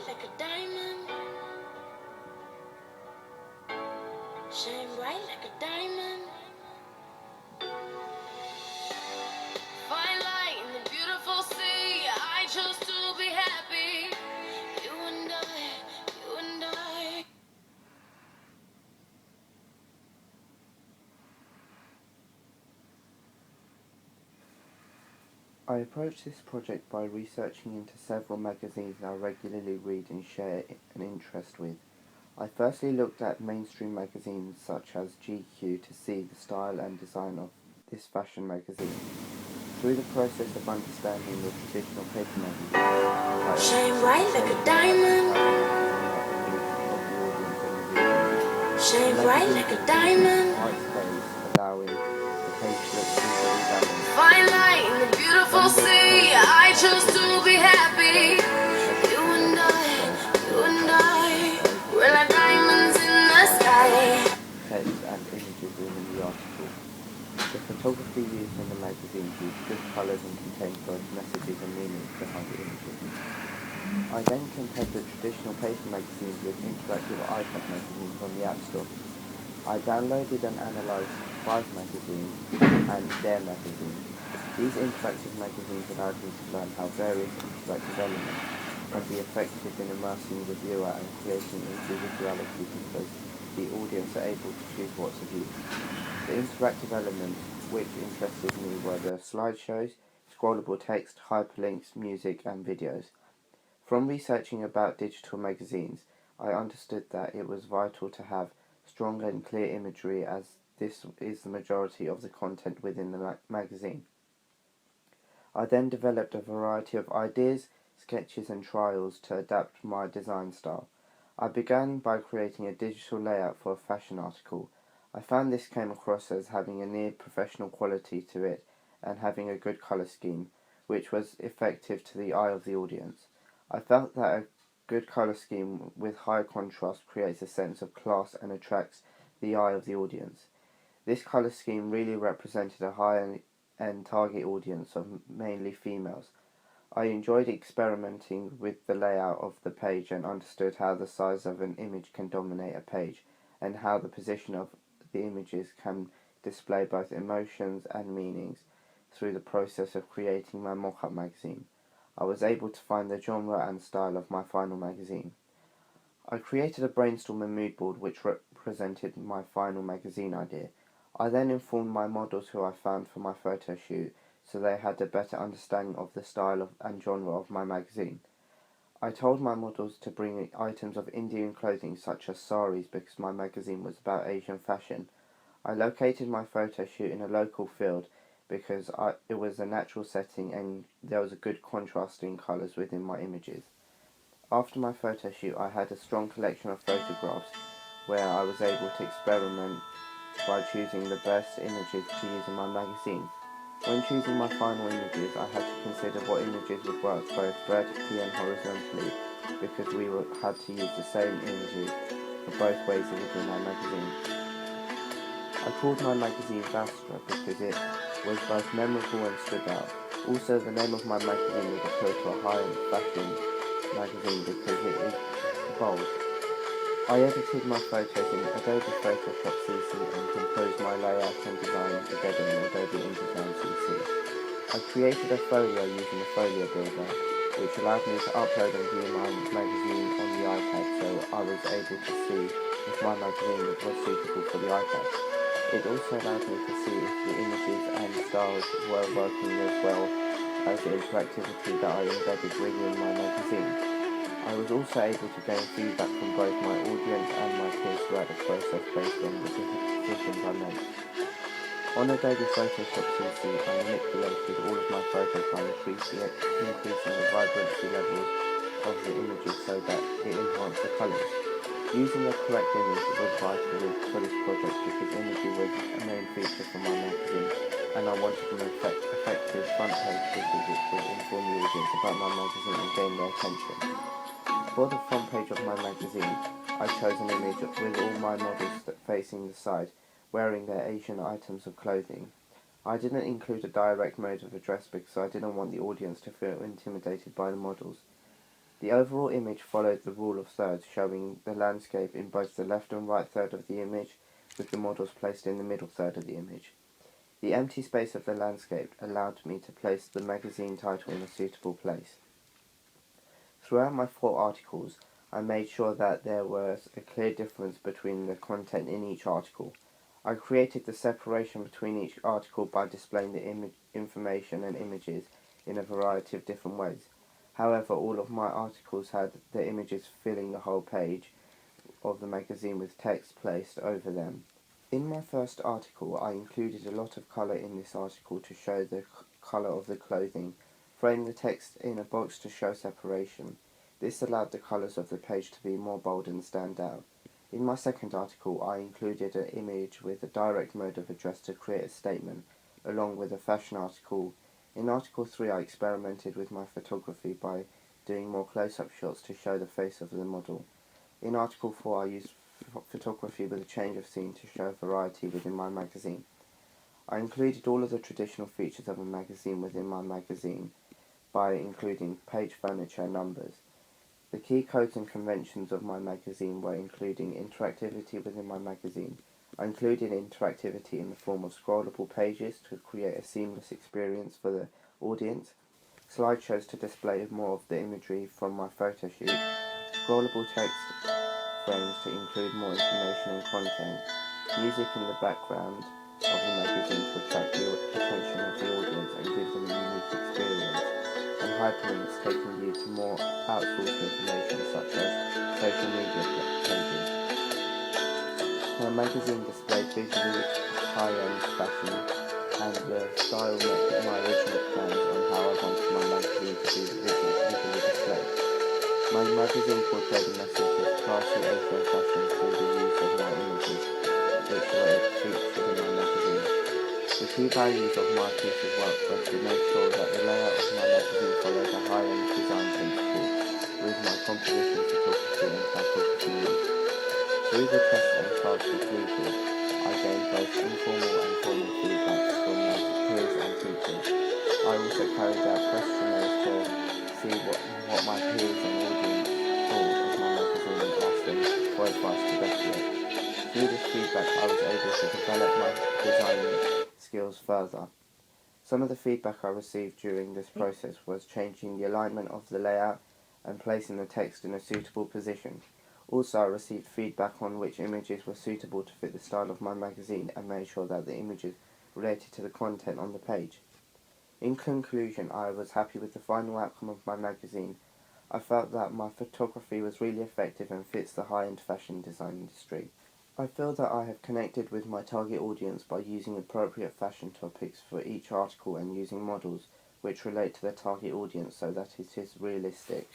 like a diamond. Shine bright like a diamond. Fine light in the beautiful sea. I chose to be happy. You and I. I approached this project by researching into several magazines I regularly read and share an interest with. I firstly looked at mainstream magazines such as GQ to see the style and design of this fashion magazine. Through the process of understanding the traditional paper magazine, I shine bright like a diamond. Shine bright like a diamond. White space, allowing the page to look visually balanced. Fine light in the beautiful sea. I chose to be happy. You and I, we're like diamonds in the sky. Text and images within the article. The photography used in the magazine used good colours and contained both messages and meanings behind the images. I then compared the traditional paper magazines with interactive iPad magazines on the App Store. I downloaded and analysed 5 magazines and their magazines. These interactive magazines allowed me to learn how various interactive elements can be effective in immersing the viewer and creating individuality because the audience are able to choose what to view. The interactive elements which interested me were the slideshows, scrollable text, hyperlinks, music and videos. From researching about digital magazines, I understood that it was vital to have strong and clear imagery as this is the majority of the content within the magazine. I then developed a variety of ideas, sketches and trials to adapt my design style. I began by creating a digital layout for a fashion article. I found this came across as having a near professional quality to it and having a good colour scheme, which was effective to the eye of the audience. I felt that a good colour scheme with high contrast creates a sense of class and attracts the eye of the audience. This colour scheme really represented a high-end target audience of mainly females. I enjoyed experimenting with the layout of the page and understood how the size of an image can dominate a page and how the position of the images can display both emotions and meanings. Through the process of creating my mock-up magazine, I was able to find the genre and style of my final magazine. I created a brainstorm and mood board which represented my final magazine idea. I then informed my models who I found for my photo shoot so they had a better understanding of the style and genre of my magazine. I told my models to bring items of Indian clothing such as saris because my magazine was about Asian fashion. I located my photo shoot in a local field because it was a natural setting and there was a good contrast in colours within my images. After my photo shoot, I had a strong collection of photographs where I was able to experiment by choosing the best images to use in my magazine. When choosing my final images, I had to consider what images would work both vertically and horizontally because we had to use the same images for both ways within my magazine. I called my magazine Vastra because it was both memorable and stood out. Also, the name of my magazine would appeal to a high-end fashion magazine because it is bold. I edited my photos in Adobe Photoshop CC and composed my layout and design together in Adobe InDesign CC. I created a folio using a folio builder, which allowed me to upload and view my magazine on the iPad so I was able to see if my magazine was suitable for the iPad. It also allowed me to see if the images and styles were working as well as the interactivity that I embedded within my magazine. I was also able to gain feedback from both my audience and my peers throughout the process based on the decisions I made. On Adobe Photoshop CC, I manipulated all of my photos by increasing the vibrancy levels of the images so that it enhanced the colours. Using the correct image was vital for this project because imagery was a main feature for my magazine and I wanted an effective front page visual which would inform the audience about my magazine and gain their attention. For the front page of my magazine, I chose an image with all my models facing the side, wearing their Asian items of clothing. I didn't include a direct mode of address because I didn't want the audience to feel intimidated by the models. The overall image followed the rule of thirds, showing the landscape in both the left and right third of the image, with the models placed in the middle third of the image. The empty space of the landscape allowed me to place the magazine title in a suitable place. Throughout my 4 articles, I made sure that there was a clear difference between the content in each article. I created the separation between each article by displaying the information and images in a variety of different ways. However, all of my articles had the images filling the whole page of the magazine with text placed over them. In my first article, I included a lot of colour in this article to show the colour of the clothing, framed the text in a box to show separation. This allowed the colours of the page to be more bold and stand out. In my second article, I included an image with a direct mode of address to create a statement, along with a fashion article. In Article 3, I experimented with my photography by doing more close-up shots to show the face of the model. In Article 4, I used photography with a change of scene to show variety within my magazine. I included all of the traditional features of a magazine within my magazine by including page furniture and numbers. The key codes and conventions of my magazine were including interactivity within my magazine. I included interactivity in the form of scrollable pages to create a seamless experience for the audience, slideshows to display more of the imagery from my photo shoot, scrollable text frames to include more information and content, music in the background of the magazine to attract the attention of the audience and give them a unique experience, and hyperlinks taking you to more outsourced information such as social media pages. My magazine displayed visually high-end fashion, and the style met my original plans on how I wanted my magazine to be visually displayed. My magazine portrayed a message of classy Asian fashion through the use of my images, which were featured in my magazine. The key values of my piece of work were to make sure that the layout of my magazine followed a high-end design principle with my composition, photography and typography use. Through the test and class completed, I gained both informal and formal feedbacks from my peers and teachers. I also carried out questionnaires to see what my peers and audience thought of my magazine and asked them for advice to better it. Through this feedback, I was able to develop my designing skills further. Some of the feedback I received during this process was changing the alignment of the layout and placing the text in a suitable position. Also, I received feedback on which images were suitable to fit the style of my magazine and made sure that the images related to the content on the page. In conclusion, I was happy with the final outcome of my magazine. I felt that my photography was really effective and fits the high-end fashion design industry. I feel that I have connected with my target audience by using appropriate fashion topics for each article and using models which relate to the target audience so that it is realistic.